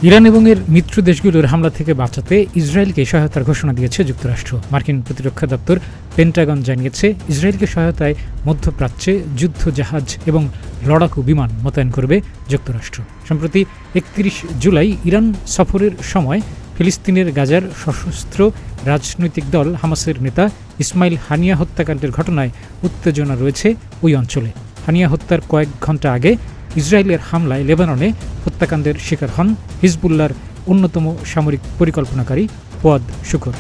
Iran এবং এর মিত্র দেশগুলোর হামলা থেকে বাঁচাতে ইসরায়েলকে সহায়তার ঘোষণা দিয়েছে যুক্তরাষ্ট্র। মার্কিন প্রতিরক্ষা দপ্তর পেন্টাগন জানিয়েছে, ইসরায়েলকে সহায়তায় মধ্যপ্রাচ্যে যুদ্ধ জাহাজ এবং লড়াকু বিমান মোতায়েন করবে যুক্তরাষ্ট্র। সম্প্রতি ৩১ জুলাই ইরান সফরের সময় ফিলিস্তিনের গাজার সশস্ত্র রাজনৈতিক দল হামাসের নেতা ইসমাইল হানিয়া হত্যাকাণ্ডের ঘটনায় উত্তেজনা রয়েছে ওই অঞ্চলে। হানিয়া হত্যার কয়েক ঘণ্টা আগে ইসরায়েলের হামলায় লেবাননে হত্যাকাণ্ডের শিকার হন হিজবুল্লাহর অন্যতম সামরিক পরিকল্পনাকারী ফুয়াদ শুকুর।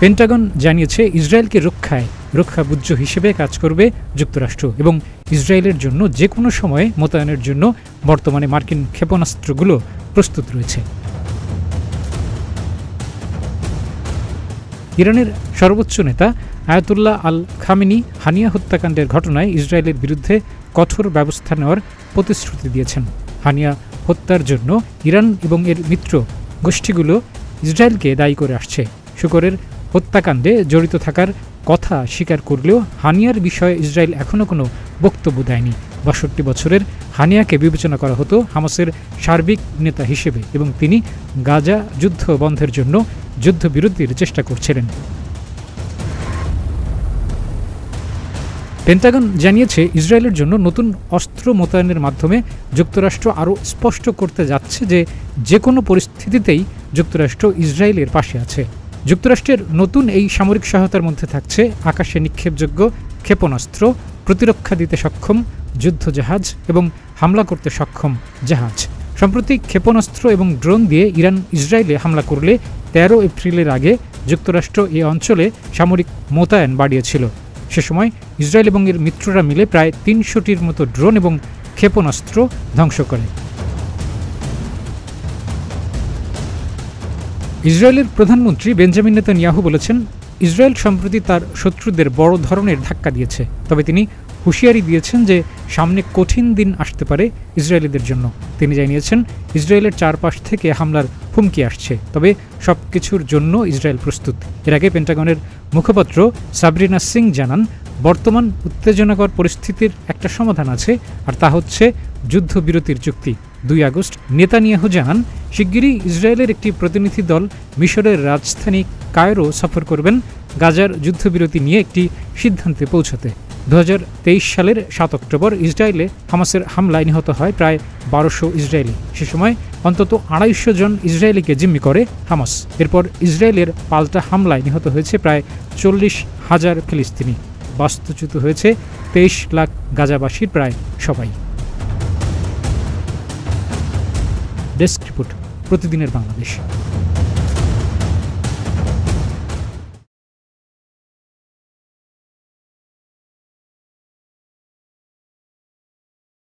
পেন্টাগন জানিয়েছে, ইসরায়েলকে রক্ষাবুজ্জ হিসেবে কাজ করবে যুক্তরাষ্ট্র এবং ইসরায়েলের জন্য যে কোনো সময়ে মোতায়েনের জন্য বর্তমানে মার্কিন ক্ষেপণাস্ত্রগুলো প্রস্তুত রয়েছে। ইরানের সর্বোচ্চ নেতা আয়াতুল্লাহ আল খামেনি হানিয়া হত্যাকাণ্ডের ঘটনায় ইসরায়েলের বিরুদ্ধে কঠোর ব্যবস্থা নেওয়ার প্রতিশ্রুতি দিয়েছেন। হানিয়া হত্যার জন্য ইরান এবং এর মিত্র গোষ্ঠীগুলো ইসরায়েলকে দায়ী করে আসছে। শুকরের হত্যাকাণ্ডে জড়িত থাকার কথা স্বীকার করলেও হানিয়ার বিষয়ে ইসরায়েল এখনও কোনো বক্তব্য দেয়নি। ৬২ বছরের হানিয়াকে বিবেচনা করা হতো হামাসের সার্বিক নেতা হিসেবে এবং তিনি গাজা যুদ্ধ বন্ধের জন্য যুদ্ধবিরতির চেষ্টা করছিলেন। পেন্টাগন জানিয়েছে, ইসরায়েলের জন্য নতুন অস্ত্র মোতায়েনের মাধ্যমে যুক্তরাষ্ট্র আরও স্পষ্ট করতে যাচ্ছে যে কোনো পরিস্থিতিতেই যুক্তরাষ্ট্র ইসরায়েলের পাশে আছে। যুক্তরাষ্ট্রের নতুন এই সামরিক সহায়তার মধ্যে থাকছে আকাশে নিক্ষেপযোগ্য ক্ষেপণাস্ত্র, প্রতিরক্ষা দিতে সক্ষম যুদ্ধজাহাজ এবং হামলা করতে সক্ষম জাহাজ। সম্প্রতি ক্ষেপণাস্ত্র এবং ড্রোন দিয়ে ইরান ইসরায়েলে হামলা করলে ১৩ এপ্রিলের আগে যুক্তরাষ্ট্র এ অঞ্চলে সামরিক মোতায়েন বাড়িয়েছিল। সে সময় ইসরায়েল এবং এর মিত্ররা মিলে প্রায় ৩০০টির মতো ড্রোন এবং ক্ষেপণাস্ত্র ধ্বংস করে। ইসরায়েলের প্রধানমন্ত্রী বেঞ্জামিন নেতানিয়াহু বলেছেন, ইসরায়েল সম্প্রতি তার শত্রুদের বড় ধরনের ধাক্কা দিয়েছে, তবে তিনি হুঁশিয়ারি দিয়েছেন যে সামনে কঠিন দিন আসতে পারে ইসরায়েলিদের জন্য। তিনি জানিয়েছেন, ইসরায়েলের চারপাশ থেকে হামলার হুমকি আসছে, তবে সবকিছুর জন্য ইসরায়েল প্রস্তুত। এর আগে পেন্টাগনের মুখপাত্র সাবরিনা সিং জানান, বর্তমান উত্তেজনাকর পরিস্থিতির একটা সমাধান আছে, আর তা হচ্ছে যুদ্ধবিরতির চুক্তি। ২ আগস্ট নেতানিয়াহু জানান, শিগগিরই ইসরায়েলের একটি প্রতিনিধি দল মিশরের রাজধানী কায়রো সফর করবেন গাজার যুদ্ধবিরতি নিয়ে একটি সিদ্ধান্তে পৌঁছাতে। ২০২৩ সালের ৭ অক্টোবর ইসরায়েলে হামাসের হামলায় নিহত হয় প্রায় ১২০০ ইসরায়েলি। সে সময় অন্তত ২৫০ জন ইসরায়েলিকে জিম্মি করে হামাস। এরপর ইসরায়েলের পাল্টা হামলায় নিহত হয়েছে প্রায় ৪০,০০০ ফিলিস্তিনি। বাস্তুচ্যুত হয়েছে ২৩ লাখ গাজাবাসীর প্রায় সবাই। ডেস্ক রিপোর্ট, প্রতিদিনের বাংলাদেশ।